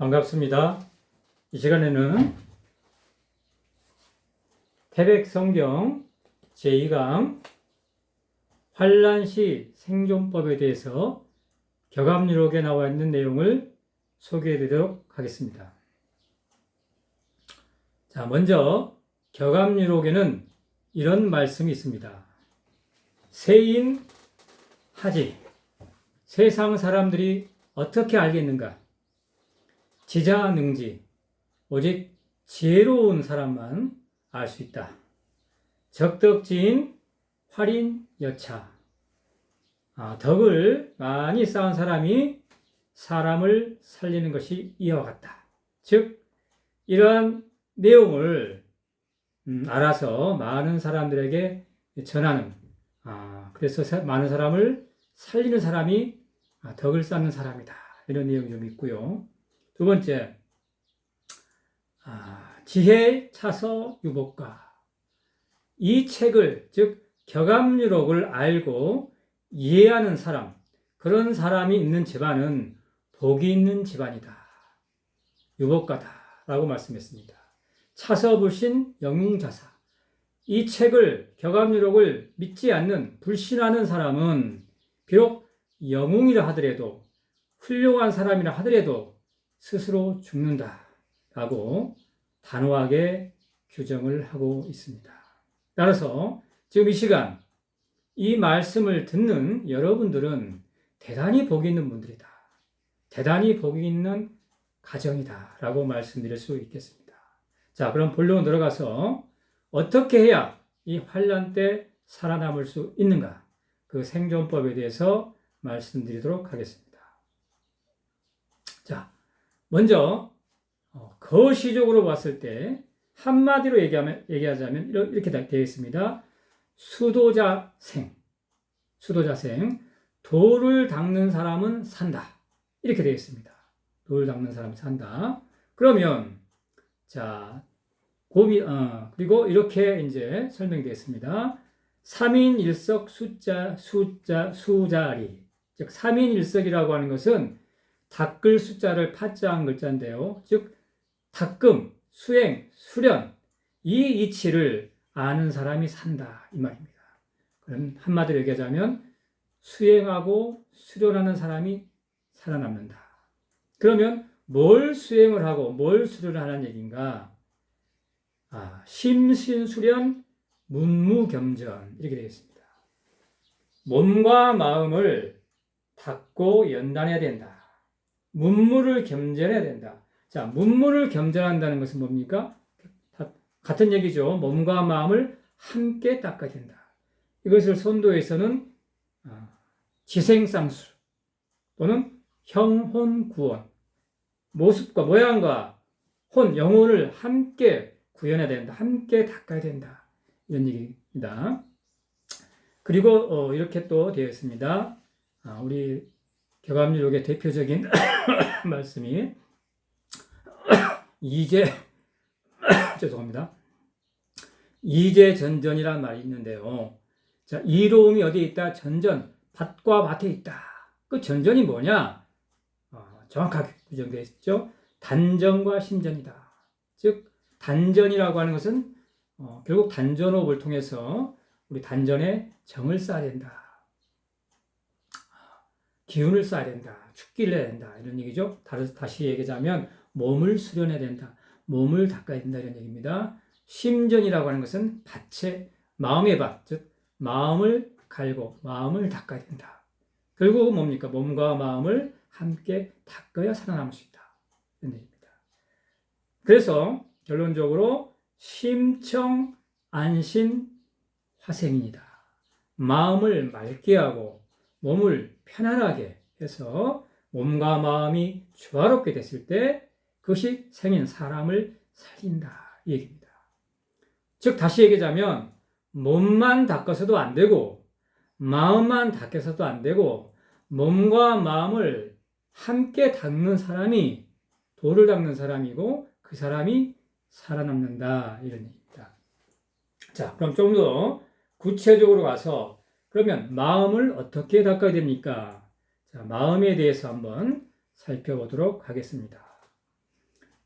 반갑습니다. 이 시간에는 태백성경 제2강 환란시 생존법에 대해서 격암유록에 나와 있는 내용을 소개해 드리도록 하겠습니다. 자, 먼저 격암유록에는 이런 말씀이 있습니다. 세인하지, 세상 사람들이 어떻게 알겠는가? 지자능지, 오직 지혜로운 사람만 알 수 있다. 적덕지인 활인여차, 덕을 많이 쌓은 사람이 사람을 살리는 것이 이와 같다. 즉, 이러한 내용을 알아서 많은 사람들에게 전하는, 그래서 많은 사람을 살리는 사람이 덕을 쌓는 사람이다. 이런 내용이 좀 있고요. 두 번째, 지혜 차서 유복가. 이 책을, 즉 격암유록을 알고 이해하는 사람, 그런 사람이 있는 집안은 복이 있는 집안이다. 유복가다라고 말씀했습니다. 차서불신 영웅자사. 이 책을, 격암유록을 믿지 않는, 불신하는 사람은 비록 영웅이라 하더라도, 훌륭한 사람이라 하더라도 스스로 죽는다라고 단호하게 규정을 하고 있습니다. 따라서 지금 이 시간 이 말씀을 듣는 여러분들은 대단히 복이 있는 분들이다. 대단히 복이 있는 가정이다라고 말씀드릴 수 있겠습니다. 자, 그럼 본론 들어가서 어떻게 해야 이 환난 때 살아남을 수 있는가? 그 생존법에 대해서 말씀드리도록 하겠습니다. 자, 먼저 거시적으로 봤을 때 한마디로 얘기하자면 이렇게 되어 있습니다. 수도자생, 돌을 닦는 사람은 산다. 이렇게 되어 있습니다. 돌을 닦는 사람이 산다. 그러면 자, 그리고 이렇게 이제 설명이 되어 있습니다. 3인1석 수자리. 즉 3인1석이라고 하는 것은 닦을 숫자를 파자한 글자인데요. 즉 닦음, 수행, 수련, 이 이치를 아는 사람이 산다 이 말입니다. 그럼 한마디로 얘기하자면 수행하고 수련하는 사람이 살아남는다. 그러면 뭘 수행을 하고 뭘 수련을 하는 얘기인가? 심신수련, 문무겸전 이렇게 되겠습니다. 몸과 마음을 닦고 연단해야 된다. 문무를 겸전해야 된다. 자, 문무를 겸전한다는 것은 뭡니까? 같은 얘기죠. 몸과 마음을 함께 닦아야 된다. 이것을 선도에서는 지생상수 또는 형혼구원, 모습과 모양과 영혼을 함께 구현해야 된다. 함께 닦아야 된다. 이런 얘기입니다. 그리고 이렇게 또 되어 있습니다. 우리 격암유록의 대표적인 말씀이 이재전전이라는 말이 있는데요. 자, 이로움이 어디에 있다? 전전, 밭과 밭에 있다. 그 전전이 뭐냐? 정확하게 규정되어 있죠. 단전과 심전이다. 즉 단전이라고 하는 것은 결국 단전호흡을 통해서 우리 단전에 정을 쌓아야 된다. 기운을 쌓아야 된다. 축기를 해야 된다. 이런 얘기죠. 다시 얘기하자면 몸을 수련해야 된다. 몸을 닦아야 된다. 이런 얘기입니다. 심전이라고 하는 것은 밭에 마음의 밭, 즉 마음을 갈고 마음을 닦아야 된다. 결국 뭡니까? 몸과 마음을 함께 닦아야 살아남을 수 있다. 이런 얘기입니다. 그래서 결론적으로 심청 안신 화생이다. 마음을 맑게 하고 몸을 편안하게 해서 몸과 마음이 조화롭게 됐을 때 그것이 생인 사람을 살린다 이 얘기입니다. 즉 다시 얘기하자면 몸만 닦아서도 안 되고 마음만 닦아서도 안 되고 몸과 마음을 함께 닦는 사람이 돌을 닦는 사람이고 그 사람이 살아남는다 이런 얘기입니다. 자, 그럼 좀 더 구체적으로 가서 그러면 마음을 어떻게 닦아야 됩니까? 자, 마음에 대해서 한번 살펴보도록 하겠습니다.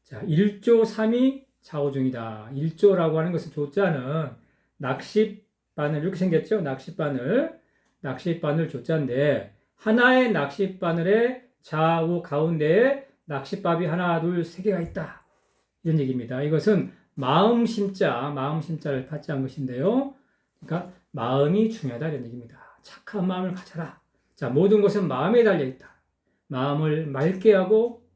자, 1조 3이 좌우 중이다. 1조라고 하는 것은 조자는 낚싯바늘 이렇게 생겼죠? 낚싯바늘 조자인데 하나의 낚싯바늘에 좌우 가운데에 낚싯밥이 하나, 둘, 세 개가 있다. 이런 얘기입니다. 이것은 마음심자를 파지한 것인데요. 그러니까 마음이 중요하다 이런 얘기입니다. 착한 마음을 가져라. 자, 모든 것은 마음에 달려 있다. 마음을 맑게 하고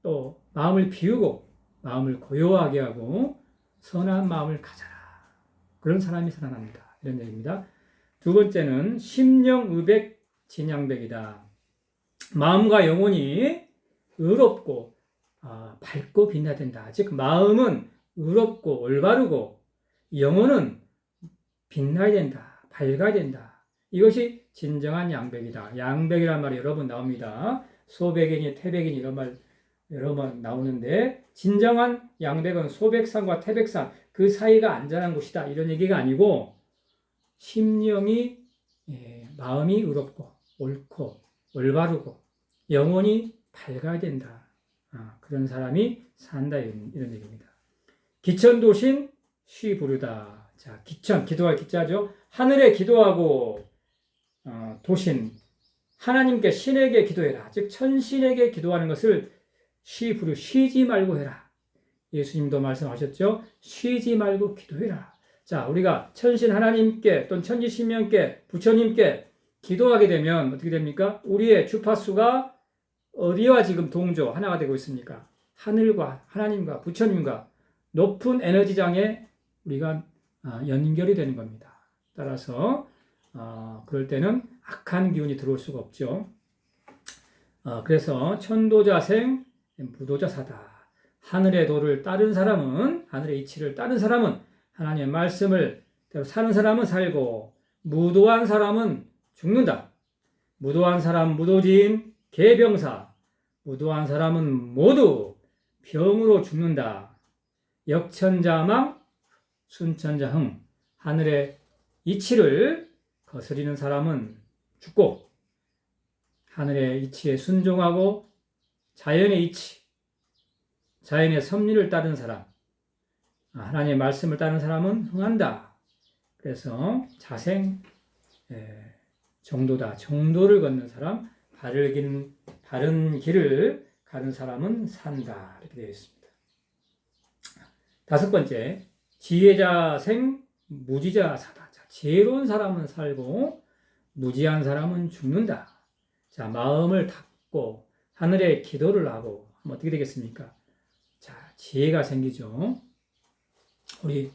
또 마음을 비우고 마음을 고요하게 하고 선한 마음을 가져라. 그런 사람이 살아납니다. 이런 얘기입니다. 두 번째는 심령의백 진양백이다. 마음과 영혼이 의롭고 밝고 빛나야 된다. 즉 마음은 의롭고 올바르고 영혼은 빛나야 된다. 밝아야 된다. 이것이 진정한 양백이다. 양백이란 말이 여러 번 나옵니다. 소백이니 태백이니 이런 말 여러 번 나오는데 진정한 양백은 소백산과 태백산 그 사이가 안전한 곳이다. 이런 얘기가 아니고 심령이 마음이 의롭고 옳고 올바르고 영혼이 밝아야 된다. 그런 사람이 산다 이런 얘기입니다. 기천도신 쉬부르다. 자, 기도할 기자죠. 하늘에 기도하고 도신 하나님께 신에게 기도해라. 즉 천신에게 기도하는 것을 쉬지 말고 해라. 예수님도 말씀하셨죠. 쉬지 말고 기도해라. 자, 우리가 천신 하나님께 또는 천지신명께 부처님께 기도하게 되면 어떻게 됩니까? 우리의 주파수가 어디와 지금 동조 하나가 되고 있습니까? 하늘과 하나님과 부처님과 높은 에너지장에 우리가 연결이 되는 겁니다. 따라서 그럴 때는 악한 기운이 들어올 수가 없죠. 그래서 천도자생 무도자사다. 하늘의 도를 따른 사람은 하늘의 이치를 따른 사람은 하나님의 말씀을 사는 사람은 살고 무도한 사람은 죽는다. 무도한 사람 무도진 개병사 무도한 사람은 모두 병으로 죽는다. 역천자망 순천자흥 하늘의 이치를 거스리는 사람은 죽고 하늘의 이치에 순종하고 자연의 이치 자연의 섭리를 따른 사람 하나님의 말씀을 따른 사람은 흥한다. 그래서 자생 정도다. 정도를 걷는 사람 바른 길을 가는 사람은 산다. 이렇게 되어 있습니다. 다섯 번째, 지혜자생 무지자사다. 자, 지혜로운 사람은 살고 무지한 사람은 죽는다. 자, 마음을 닫고 하늘에 기도를 하고 하면 어떻게 되겠습니까? 자, 지혜가 생기죠. 우리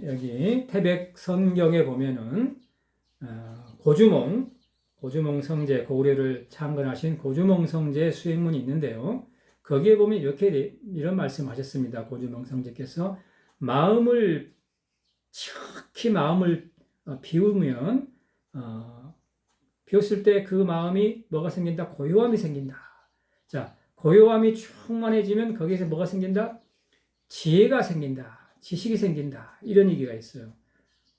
여기 태백 성경에 보면은 고주몽 성제 고구려를 창건하신 고주몽 성제 수행문이 있는데요. 거기에 보면 이런 말씀하셨습니다. 고주몽 성제께서 마음을 비우면 비웠을 때 그 마음이 뭐가 생긴다? 고요함이 생긴다. 자, 고요함이 충만해지면 거기에서 뭐가 생긴다? 지혜가 생긴다. 지식이 생긴다. 이런 얘기가 있어요.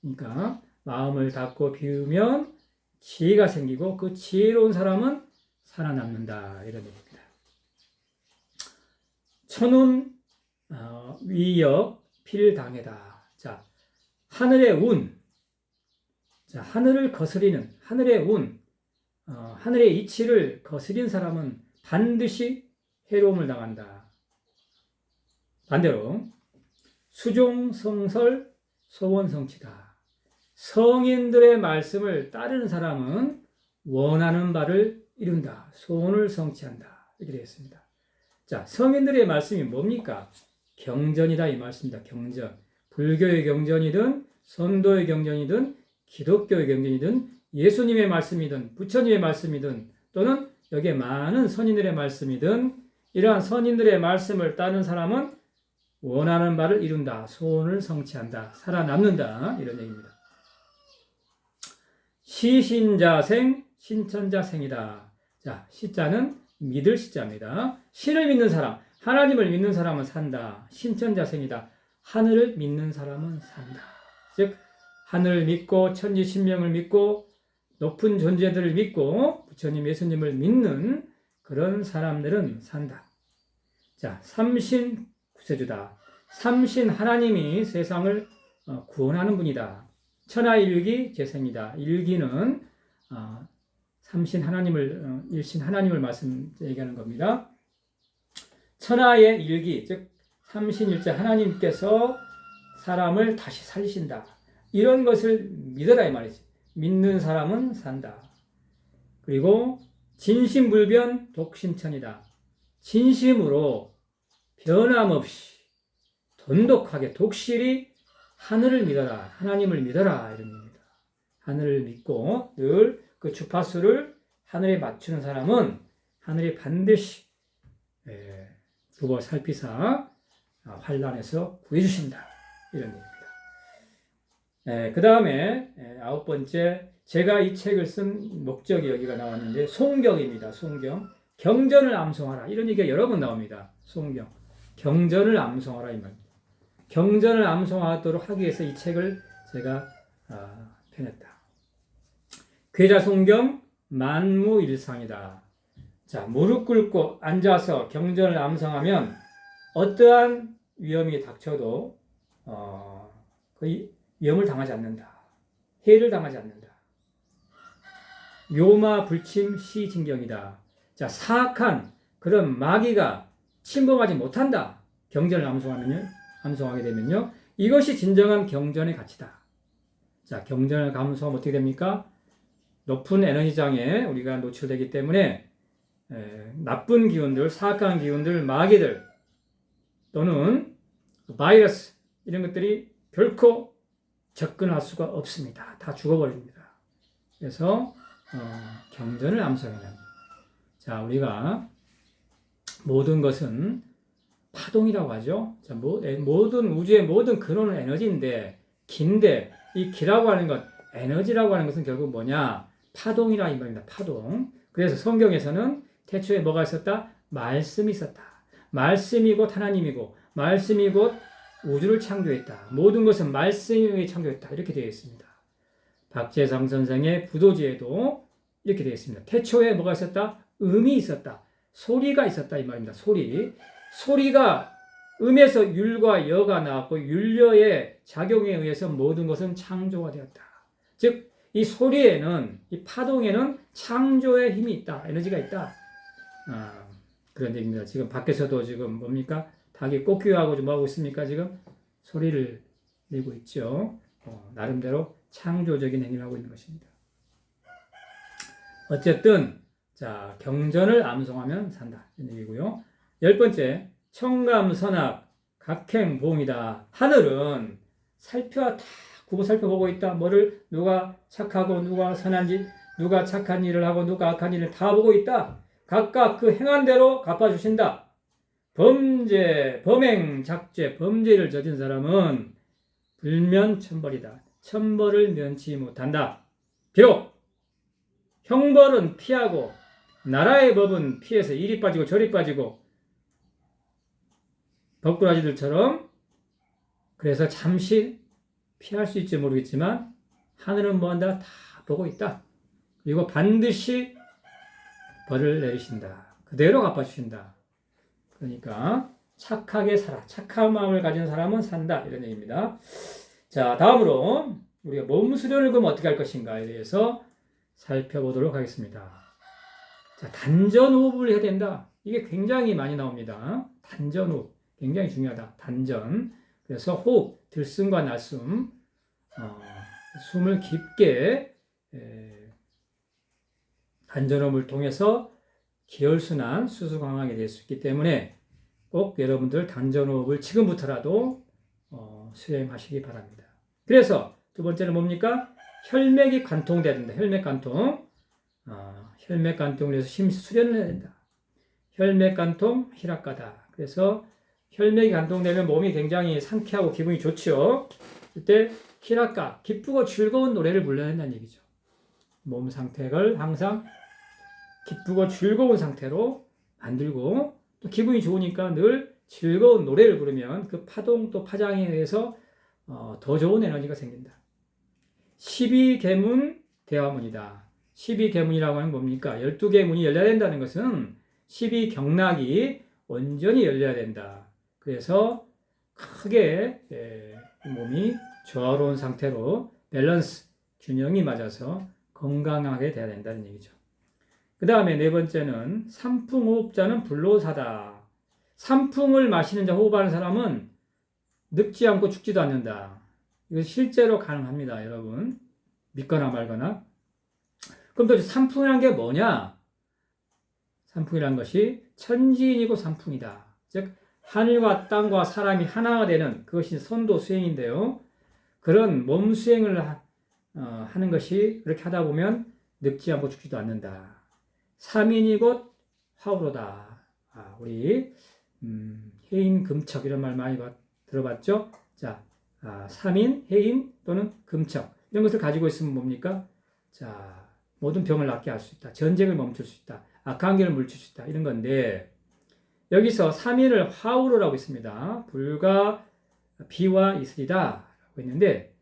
그러니까 마음을 닫고 비우면 지혜가 생기고 그 지혜로운 사람은 살아남는다. 이런 얘기입니다. 천운 위역 필당해다. 자, 하늘의 운. 자, 하늘을 거스리는 하늘의 운. 하늘의 이치를 거스린 사람은 반드시 해로움을 당한다. 반대로 수종성설 소원성취다. 성인들의 말씀을 따르는 사람은 원하는 바를 이룬다. 소원을 성취한다. 이렇게 되어 있습니다. 자, 성인들의 말씀이 뭡니까? 경전이다 이 말씀입니다. 경전. 불교의 경전이든 선도의 경전이든 기독교의 경전이든 예수님의 말씀이든 부처님의 말씀이든 또는 여기에 많은 선인들의 말씀이든 이러한 선인들의 말씀을 따르는 사람은 원하는 바를 이룬다. 소원을 성취한다. 살아남는다. 이런 얘기입니다. 시신자생, 신천자생이다. 자, 시자는 믿을 시자입니다. 신을 믿는 사람, 하나님을 믿는 사람은 산다. 신천자생이다. 하늘을 믿는 사람은 산다. 즉, 하늘을 믿고 천지신명을 믿고 높은 존재들을 믿고 부처님, 예수님을 믿는 그런 사람들은 산다. 자, 삼신 구세주다. 삼신 하나님이 세상을 구원하는 분이다. 천하일기 재생이다. 일기는 삼신 하나님을 일신 하나님을 얘기하는 겁니다. 천하의 일기, 즉 삼신일체 하나님께서 사람을 다시 살리신다. 이런 것을 믿어라 이 말이지. 믿는 사람은 산다. 그리고 진심불변 독신천이다. 진심으로 변함없이 돈독하게 독실히 하늘을 믿어라. 하나님을 믿어라. 이런 얘기입니다. 하늘을 믿고 늘 그 주파수를 하늘에 맞추는 사람은 하늘이 반드시 두고 살피사 환난에서 구해주신다. 이런 얘기입니다. 그 다음에 9번째, 제가 이 책을 쓴 목적이 여기가 나왔는데 송경입니다. 송경. 경전을 암송하라. 이런 얘기가 여러 번 나옵니다. 송경. 경전을 암송하라 이 말입니다. 경전을 암송하도록 하기 위해서 이 책을 제가 펴냈다. 괴자송경 만무일상이다. 자, 무릎 꿇고 앉아서 경전을 암송하면 어떠한 위험이 닥쳐도 거의 위험을 당하지 않는다. 해를 당하지 않는다. 묘마 불침 시진경이다. 자, 사악한 그런 마귀가 침범하지 못한다. 경전을 암송하게 되면요. 이것이 진정한 경전의 가치다. 자, 경전을 암송하면 어떻게 됩니까? 높은 에너지장에 우리가 노출되기 때문에 나쁜 기운들, 사악한 기운들, 마귀들 또는 바이러스 이런 것들이 결코 접근할 수가 없습니다. 다 죽어버립니다. 그래서 경전을 암송해야 합니다. 자, 우리가 모든 것은 파동이라고 하죠. 자, 모든 우주의 모든 근원은 에너지인데 긴데 이 기라고 하는 것, 에너지라고 하는 것은 결국 뭐냐? 파동이라 이 말입니다. 파동. 그래서 성경에서는 태초에 뭐가 있었다? 말씀이 있었다. 말씀이 곧 하나님이고 말씀이 곧 우주를 창조했다. 모든 것은 말씀이 창조했다. 이렇게 되어 있습니다. 박재상 선생의 부도지에도 이렇게 되어 있습니다. 태초에 뭐가 있었다? 음이 있었다. 소리가 있었다. 이 말입니다. 소리가 음에서 율과 여가 나왔고 율려의 작용에 의해서 모든 것은 창조가 되었다. 즉 이 소리에는, 이 파동에는 창조의 힘이 있다. 에너지가 있다. 그런 얘기입니다. 지금 밖에서도 지금 뭡니까? 닭이 꽃기하고 좀 하고 있습니까? 지금 소리를 내고 있죠. 나름대로 창조적인 행위를 하고 있는 것입니다. 어쨌든 자, 경전을 암송하면 산다. 이런 얘기고요. 10번째, 청감선악 각행보응이다. 하늘은 구보 살펴보고 있다. 뭐를 누가 착하고 누가 선한지, 누가 착한 일을 하고 누가 악한 일을 다 보고 있다. 각각 그 행한 대로 갚아주신다. 범행, 작죄, 범죄를 저진 사람은 불면천벌이다. 천벌을 면치 못한다. 비록 형벌은 피하고 나라의 법은 피해서 이리 빠지고 저리 빠지고 덕꾸라지들처럼 그래서 잠시 피할 수 있지 모르겠지만 하늘은 뭐한다? 다 보고 있다. 그리고 반드시 벌을 내리신다. 그대로 갚아주신다. 그러니까 착하게 살아. 착한 마음을 가진 사람은 산다. 이런 얘기입니다. 자, 다음으로 우리가 몸 수련을 그럼 어떻게 할 것인가에 대해서 살펴보도록 하겠습니다. 자, 단전호흡을 해야 된다. 이게 굉장히 많이 나옵니다. 단전호흡. 굉장히 중요하다. 단전. 그래서 호흡, 들숨과 날숨, 숨을 깊게 단전호흡을 통해서 기혈순환, 수수강하게 될 수 있기 때문에 꼭 여러분들 단전호흡을 지금부터라도 수행하시기 바랍니다. 그래서 두 번째는 뭡니까? 혈맥이 관통돼야 된다. 혈맥관통. 혈맥관통을 해서 심수련을 해야 된다. 혈맥관통, 희락가다. 그래서 혈맥이 관통되면 몸이 굉장히 상쾌하고 기분이 좋죠. 그때 희락가, 기쁘고 즐거운 노래를 불러야 된다는 얘기죠. 몸 상태를 항상 기쁘고 즐거운 상태로 만들고 또 기분이 좋으니까 늘 즐거운 노래를 부르면 그 파동 또 파장에 의해서 더 좋은 에너지가 생긴다. 12계문 대화문이다. 12계문이라고 하는 뭡니까? 12개 문이 열려야 된다는 것은 12경락이 온전히 열려야 된다. 그래서 크게 몸이 조화로운 상태로 밸런스, 균형이 맞아서 건강하게 돼야 된다는 얘기죠. 그 다음에 네 번째는 산풍호흡자는 불로사다. 산풍을 마시는 자, 호흡하는 사람은 늙지 않고 죽지도 않는다. 이거 실제로 가능합니다, 여러분. 믿거나 말거나. 그럼 또 산풍이란 게 뭐냐? 산풍이란 것이 천지인이고 산풍이다. 즉 하늘과 땅과 사람이 하나가 되는 그것이 선도 수행인데요. 그런 몸 수행을 하는 것이 그렇게 하다 보면 늙지 않고 죽지도 않는다. 삼인이 곧 화우로다. 우리 해인, 금척 이런 말 많이 들어봤죠? 자, 삼인, 해인 또는 금척 이런 것을 가지고 있으면 뭡니까? 자, 모든 병을 낫게 할 수 있다. 전쟁을 멈출 수 있다. 악한 기를 물칠 수 있다. 이런 건데 여기서 삼인을 화우로라고 있습니다. 불과 비와 이슬이다 라고 했는데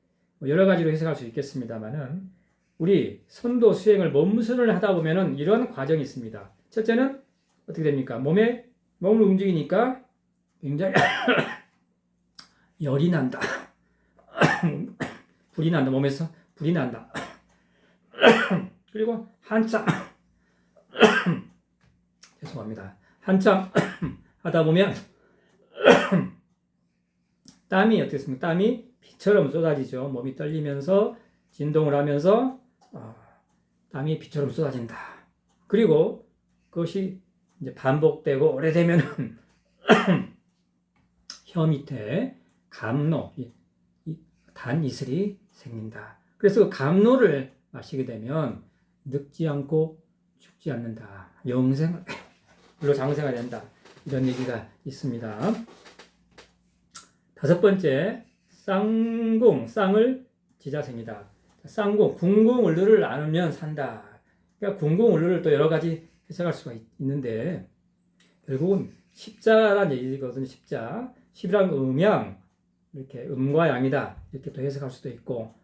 여러 가지로 해석할 수 있겠습니다만은 우리 선도 수행을 몸수련을 하다 보면은 이런 과정이 있습니다. 첫째는 어떻게 됩니까? 몸을 움직이니까 굉장히 열이 난다. 불이 난다. 몸에서 불이 난다. 그리고 한참 죄송합니다. 한참 하다 보면 땀이 어떻게 됐습니까? 땀이 비처럼 쏟아지죠. 몸이 떨리면서 진동을 하면서 땀이 비처럼 쏟아진다. 그리고 그것이 이제 반복되고 오래되면은 혀 밑에 감로, 단 이슬이 생긴다. 그래서 그 감로를 마시게 되면 늙지 않고 죽지 않는다. 영생으로 장생하게 된다. 이런 얘기가 있습니다. 다섯 번째, 쌍궁, 쌍을 지자생이다. 쌍궁, 궁궁을루를 나누면 산다. 그러니까 궁궁을루를 또 여러 가지 해석할 수가 있는데 결국은 십자라는 얘기거든요. 십자. 십이란 음양, 이렇게 음과 양이다. 이렇게 또 해석할 수도 있고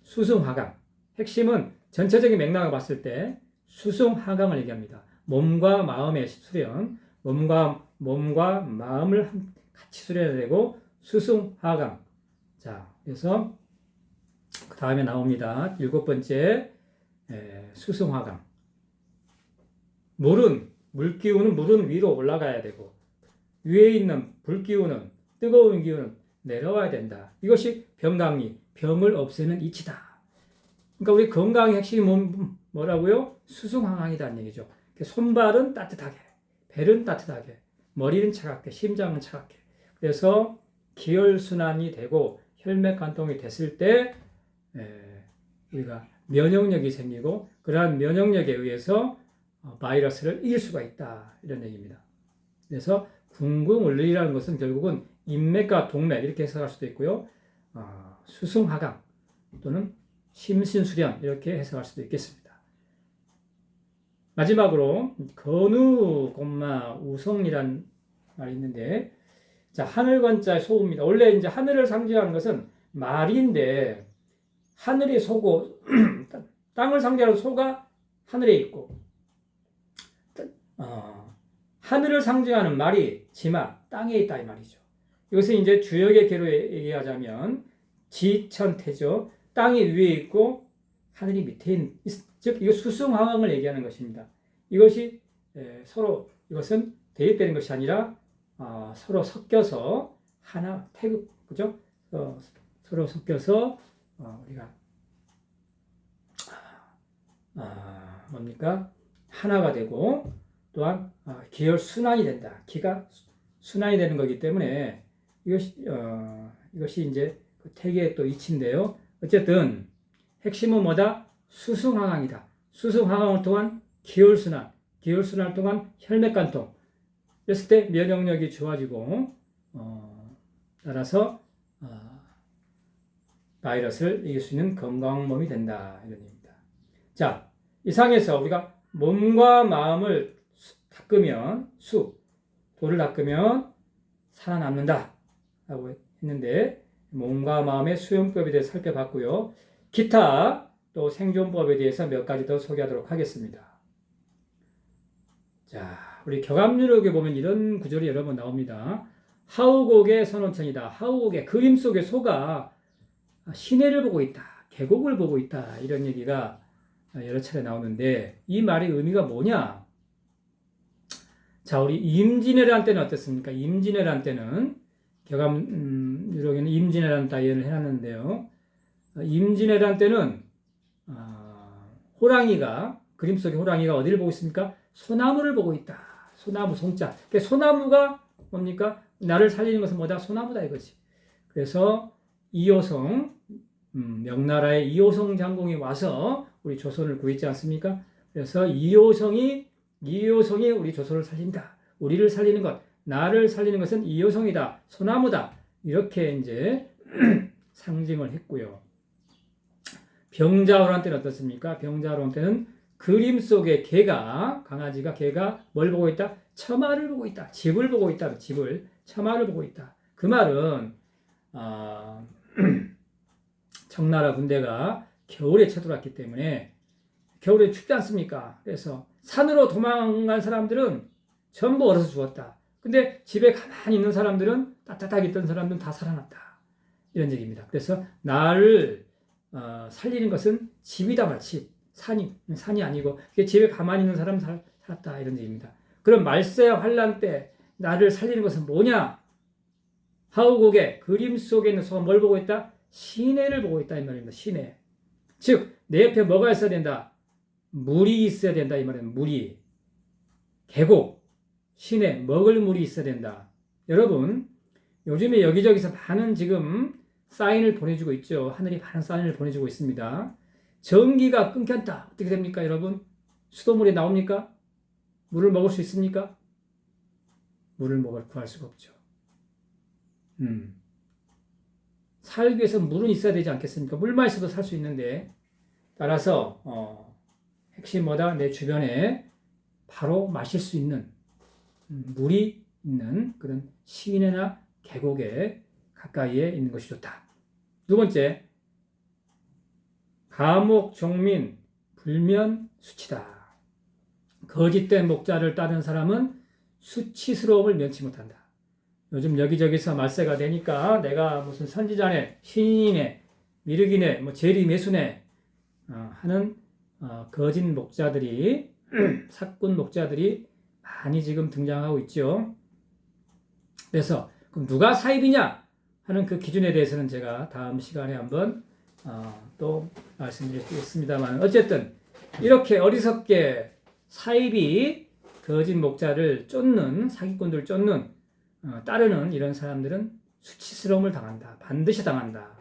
수승하강. 핵심은 전체적인 맥락을 봤을 때 수승하강을 얘기합니다. 몸과 마음의 수련, 몸과 마음을 같이 수련해야 되고 수승하강. 자, 그래서 그 다음에 나옵니다. 일곱 번째 수승하강. 물 기운은 물은 위로 올라가야 되고 위에 있는 불 기운은 뜨거운 기운은 내려와야 된다. 이것이 병강리, 병을 없애는 이치다. 그러니까 우리 건강의 핵심이 뭐라고요? 수승항항이라는 얘기죠. 손발은 따뜻하게, 배는 따뜻하게, 머리는 차갑게, 심장은 차갑게. 그래서 기혈순환이 되고 혈맥관통이 됐을 때 우리가 면역력이 생기고 그러한 면역력에 의해서 바이러스를 이길 수가 있다. 이런 얘기입니다. 그래서 궁궁을리라는 것은 결국은 인맥과 동맥 이렇게 해석할 수도 있고요. 수승하강 또는 심신수련 이렇게 해석할 수도 있겠습니다. 마지막으로 건우, 우성이란 말이 있는데 자, 하늘건자의 소입니다. 원래 이제 하늘을 상징하는 것은 말인데 하늘이 소고 땅을 상징하는 소가 하늘에 있고 하늘을 상징하는 말이 지마, 땅에 있다 이 말이죠. 이것은 이제 주역의 개로 얘기하자면 지천태죠. 땅이 위에 있고 하늘이 밑에 있는, 즉 이거 수승항항을 얘기하는 것입니다. 이것이 서로 이것은 대립되는 것이 아니라 서로 섞여서 하나 태극 그죠? 서로 섞여서 우리가 뭡니까? 하나가 되고 또한 기혈 순환이 된다. 기가 순환이 되는 거기 때문에 이것이 이제 그 태계의 또 이치인데요. 어쨌든 핵심은 뭐다? 수승항항이다. 수승항항을 통한 기혈순환, 기혈순환을 통한 혈맥관통. 그랬을 때 면역력이 좋아지고 따라서 바이러스를 이길 수 있는 건강한 몸이 된다. 이런 얘기입니다. 자, 이상에서 우리가 몸과 마음을 닦으면 도를 닦으면 살아남는다 라고 했는데 몸과 마음의 수용법에 대해서 살펴봤고요. 기타 또 생존법에 대해서 몇 가지 더 소개하도록 하겠습니다. 자, 우리 격암유력에 보면 이런 구절이 여러 번 나옵니다. 하우곡의 선원천이다. 하우곡의 그림 속의 소가 시내를 보고 있다. 계곡을 보고 있다. 이런 얘기가 여러 차례 나오는데 이 말의 의미가 뭐냐? 자, 우리 임진왜란 때는 어떻습니까? 임진왜란 때는 격암유력에는 임진왜란 따위를 해놨는데요. 임진왜란 때는 호랑이가 그림 속의 호랑이가 어디를 보고 있습니까? 소나무를 보고 있다. 소나무 송자. 그러니까 소나무가 뭡니까? 나를 살리는 것은 뭐다? 소나무다 이거지. 그래서 이효성 명나라의 이효성 장군이 와서 우리 조선을 구했지 않습니까? 그래서 이효성이 우리 조선을 살린다. 우리를 살리는 것, 나를 살리는 것은 이효성이다. 소나무다. 이렇게 이제 상징을 했고요. 병자호란 때는 어떻습니까? 병자호란 때는 그림 속의 강아지가 뭘 보고 있다? 처마를 보고 있다. 집을 보고 있다. 집을, 처마를 보고 있다. 그 말은 청나라 군대가 겨울에 쳐들어왔기 때문에 겨울에 춥지 않습니까? 그래서 산으로 도망간 사람들은 전부 얼어서 죽었다. 근데 집에 가만히 있는 사람들은 따뜻하게 있던 사람들은 다 살아났다. 이런 얘기입니다. 그래서 나를 살리는 것은 집이다 마치 산이 아니고 집에 가만히 있는 사람은 살았다 이런 얘기입니다. 그럼 말세 환란 때 나를 살리는 것은 뭐냐? 하우곡의 그림 속에 있는 소가 뭘 보고 있다? 시내를 보고 있다 이 말입니다. 시내. 즉 내 옆에 뭐가 있어야 된다? 물이 있어야 된다 이 말입니다. 물이. 계곡, 시내, 먹을 물이 있어야 된다. 여러분 요즘에 여기저기서 많은 지금 사인을 보내주고 있죠. 하늘이 많은 사인을 보내주고 있습니다. 전기가 끊겼다. 어떻게 됩니까 여러분? 수돗물이 나옵니까? 물을 먹을 수 있습니까? 물을 구할 수가 없죠. 살기 위해서 물은 있어야 되지 않겠습니까? 물만 있어도 살 수 있는데 따라서 핵심 뭐다? 내 주변에 바로 마실 수 있는 물이 있는 그런 시내나 계곡에 가까이에 있는 것이 좋다. 두 번째, 가목, 종민, 불면, 수치다. 거짓된 목자를 따르는 사람은 수치스러움을 면치 못한다. 요즘 여기저기서 말세가 되니까 내가 무슨 선지자네, 신인이네, 미륵이네, 재리매수네 하는 거짓 목자들이 사꾼 목자들이 많이 지금 등장하고 있죠. 그래서 그럼 누가 사입이냐 하는 그 기준에 대해서는 제가 다음 시간에 한번 또 말씀드리겠습니다만 어쨌든 이렇게 어리석게 사입이 거짓 목자를 쫓는 사기꾼들을 쫓는 따르는 이런 사람들은 수치스러움을 당한다. 반드시 당한다.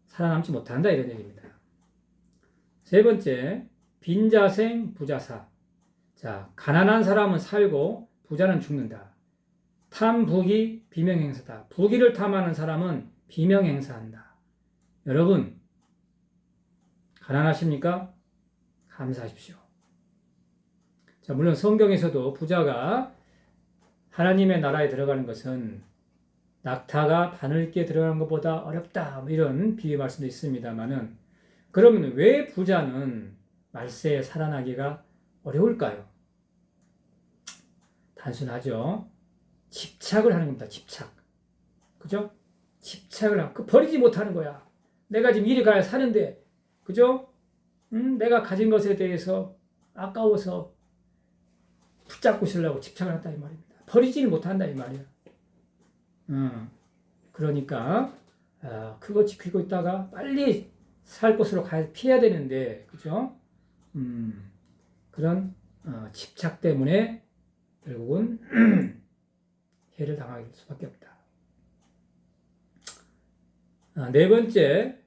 살아남지 못한다 이런 얘기입니다. 세 번째, 빈자생 부자사. 자, 가난한 사람은 살고 부자는 죽는다. 탐부기 비명행사다. 부기를 탐하는 사람은 비명행사한다. 여러분 가난하십니까? 감사하십시오. 자, 물론 성경에서도 부자가 하나님의 나라에 들어가는 것은 낙타가 바늘기에 들어가는 것보다 어렵다. 이런 비유 말씀도 있습니다만은 그러면 왜 부자는 말세에 살아나기가 어려울까요? 단순하죠. 집착을 하는 겁니다. 집착. 그죠? 집착을 하고 버리지 못하는 거야. 내가 지금 이리 가야 사는데 그죠? 내가 가진 것에 대해서 아까워서 붙잡고 있으려고 집착을 한다 이 말입니다. 버리지를 못한다 이 말이야. 그러니까 그거 지키고 있다가 빨리 살 곳으로 피해야 되는데 그죠? 그런 집착 때문에 결국은 해를 당할 수밖에 없다. 네 번째,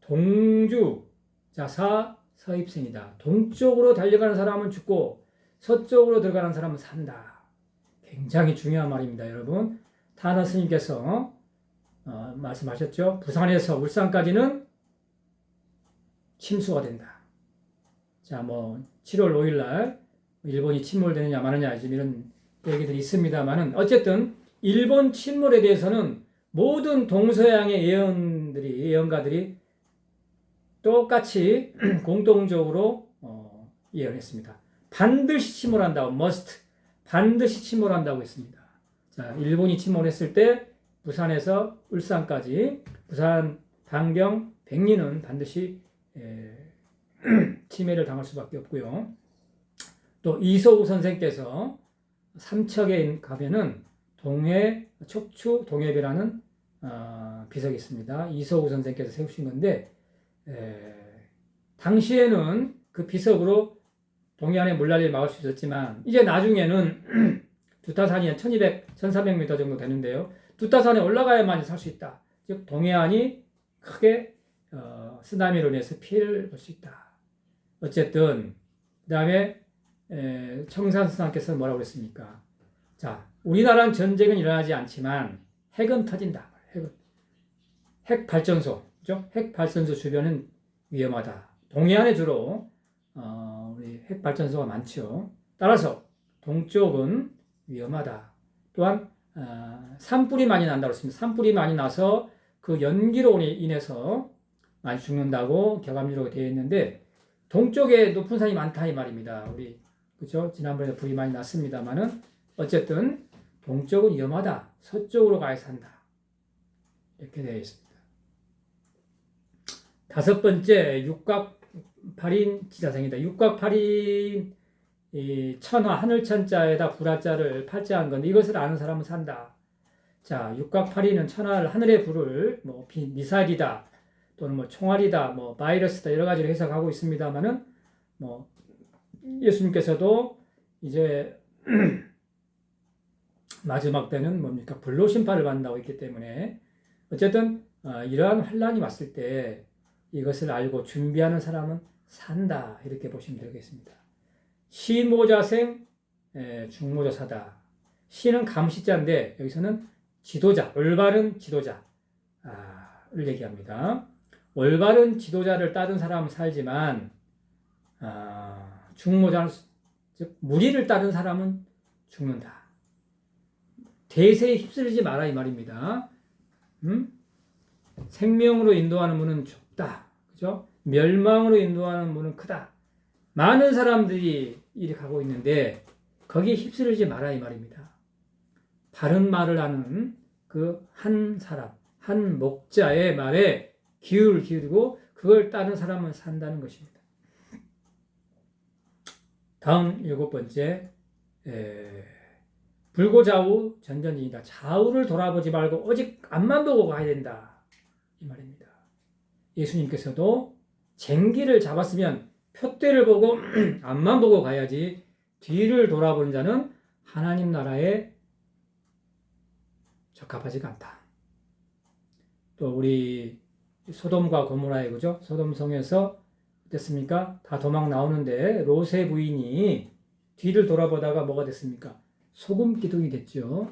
동주 자사 서입생이다. 동쪽으로 달려가는 사람은 죽고 서쪽으로 들어가는 사람은 산다. 굉장히 중요한 말입니다, 여러분. 타너 스님께서 말씀하셨죠. 부산에서 울산까지는 침수가 된다. 자, 7월 5일 날 일본이 침몰되느냐 마느냐 지금 이런 얘기들이 있습니다만은 어쨌든 일본 침몰에 대해서는 모든 동서양의 예언가들이 똑같이 공동적으로 예언했습니다. 반드시 침몰한다. must. 반드시 침몰한다고 했습니다. 자, 일본이 침몰했을 때 부산에서 울산까지 부산, 단경, 백리는 반드시 침해를 당할 수밖에 없고요. 또 이소우 선생께서 삼척에 가면은 동해 척추 동해배라는 비석이 있습니다. 이소우 선생께서 세우신 건데 당시에는 그 비석으로 동해안의 물난리를 막을 수 있었지만 이제 나중에는 두타산이 1400m 정도 되는데요. 두타산에 올라가야만 살 수 있다. 즉 동해안이 크게 쓰나미로 인해서 피해를 볼 수 있다. 어쨌든 그 다음에 청산스님께서 뭐라고 그랬습니까? 자, 우리나라는 전쟁은 일어나지 않지만 핵은 터진다. 핵 발전소, 그죠? 핵 발전소 주변은 위험하다. 동해안에 주로 우리 핵 발전소가 많죠. 따라서 동쪽은 위험하다. 또한 산불이 많이 난다고 했습니다. 산불이 많이 나서 그 연기로 인해서 많이 죽는다고 격암지로 되어 있는데 동쪽에 높은 산이 많다 이 말입니다. 우리 그죠? 지난번에 불이 많이 났습니다만은 어쨌든 동쪽은 위험하다. 서쪽으로 가야 한다. 이렇게 되어 있습니다. 다섯 번째 육각 8인 지자생이다. 육각 8인 천화 하늘천자에다 불화자를 팔자한 건데 이것을 아는 사람은 산다. 자, 육각 8인은 천하를 하늘의 불을 뭐 미사일이다 또는 뭐 총알이다 뭐 바이러스다 여러 가지로 해석하고 있습니다만은 뭐 예수님께서도 이제 마지막 때는 뭡니까 불로 심판을 받는다고 했기 때문에 어쨌든 이러한 환란이 왔을 때 이것을 알고 준비하는 사람은 산다 이렇게 보시면 되겠습니다. 시모자생 중모자사다. 시는 감시자인데 여기서는 지도자, 올바른 지도자를 얘기합니다. 올바른 지도자를 따른 사람은 살지만 중모자는 즉 무리를 따른 사람은 죽는다. 대세에 휩쓸리지 마라 이 말입니다. 생명으로 인도하는 문은 좁다. 그죠? 멸망으로 인도하는 문은 크다. 많은 사람들이 이렇게 가고 있는데 거기에 휩쓸리지 마라 이 말입니다. 바른 말을 하는 그 한 사람, 한 목자의 말에 귀를 기울이고 그걸 따른 사람은 산다는 것입니다. 다음 일곱 번째 불고좌우 전전진이다. 좌우를 돌아보지 말고 오직 앞만 보고 가야 된다. 이 말입니다. 예수님께서도 쟁기를 잡았으면 표대를 보고 앞만 보고 가야지 뒤를 돌아보는 자는 하나님 나라에 적합하지가 않다. 또 우리 소돔과 고모라의 그죠? 소돔성에서 어땠습니까? 다 도망 나오는데 롯의 부인이 뒤를 돌아보다가 뭐가 됐습니까? 소금 기둥이 됐죠.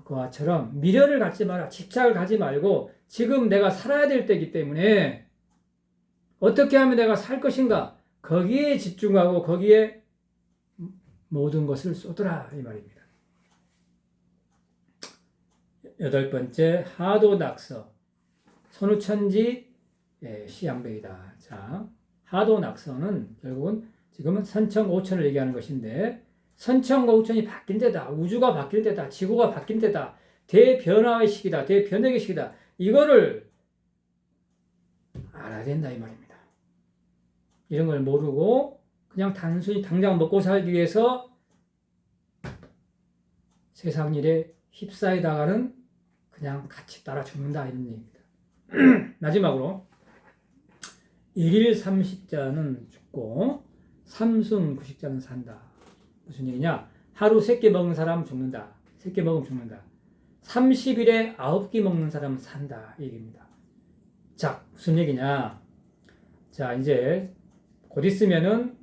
그와처럼 미련을 갖지 마라. 집착을 가지 말고 지금 내가 살아야 될 때이기 때문에 어떻게 하면 내가 살 것인가? 거기에 집중하고 거기에 모든 것을 쏟으라 이 말입니다. 여덟 번째 하도낙서 선우천지 시양백이다. 자, 하도낙서는 결국은 지금은 선천오천을 얘기하는 것인데 선천과 오천이 바뀐 데다. 우주가 바뀔 때다. 지구가 바뀐 때다. 대변화의 시기다. 대변혁의 시기다. 이거를 알아야 된다 이 말입니다. 이런 걸 모르고 그냥 단순히 당장 먹고 살기 위해서 세상 일에 휩싸이다가는 그냥 같이 따라 죽는다 이런 얘기입니다. 마지막으로 일일 삼식자는 죽고 삼순 구식자는 산다. 무슨 얘기냐? 하루 3끼 먹는 사람은 죽는다. 3끼 먹으면 죽는다. 30일에 9끼 먹는 사람은 산다. 이 얘기입니다. 자, 무슨 얘기냐? 자, 이제 곧 있으면은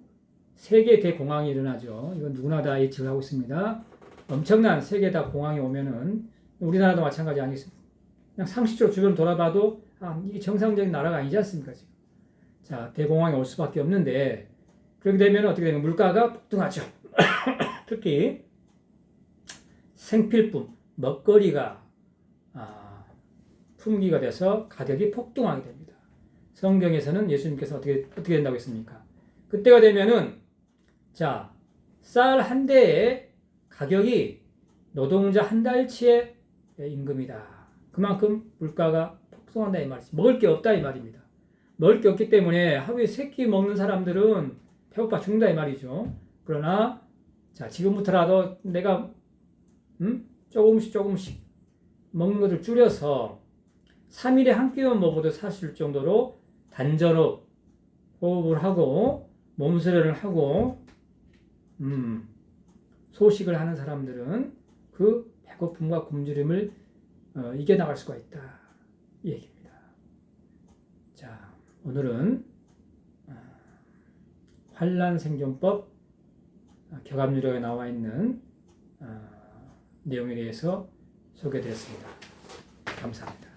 세계 대공황이 일어나죠. 이건 누구나 다 예측을 하고 있습니다. 엄청난 세계 다 공황이 오면은 우리나라도 마찬가지 아니겠습니까? 그냥 상식적으로 주변 돌아봐도 이게 정상적인 나라가 아니지 않습니까? 지금. 자, 대공황이 올 수밖에 없는데 그렇게 되면 어떻게 되면 물가가 폭등하죠. 특히 생필품, 먹거리가 품귀가 돼서 가격이 폭등하게 됩니다. 성경에서는 예수님께서 어떻게 된다고 했습니까? 그때가 되면은 자, 쌀 한 대에 가격이 노동자 한 달치의 임금이다. 그만큼 물가가 폭등한다 이 말이지. 먹을 게 없다 이 말입니다. 먹을 게 없기 때문에 하루에 3끼 먹는 사람들은 배고파 죽는다 이 말이죠. 그러나 자 지금부터라도 내가 조금씩 먹는 것을 줄여서 3일에 한 끼만 먹어도 사실 정도로 단전호흡, 호흡을 하고 몸수련을 하고 소식을 하는 사람들은 그 배고픔과 굶주림을 이겨나갈 수가 있다 이 얘기입니다. 자 오늘은 환란생존법 격압유령에 나와 있는 내용에 대해서 소개드렸습니다. 감사합니다.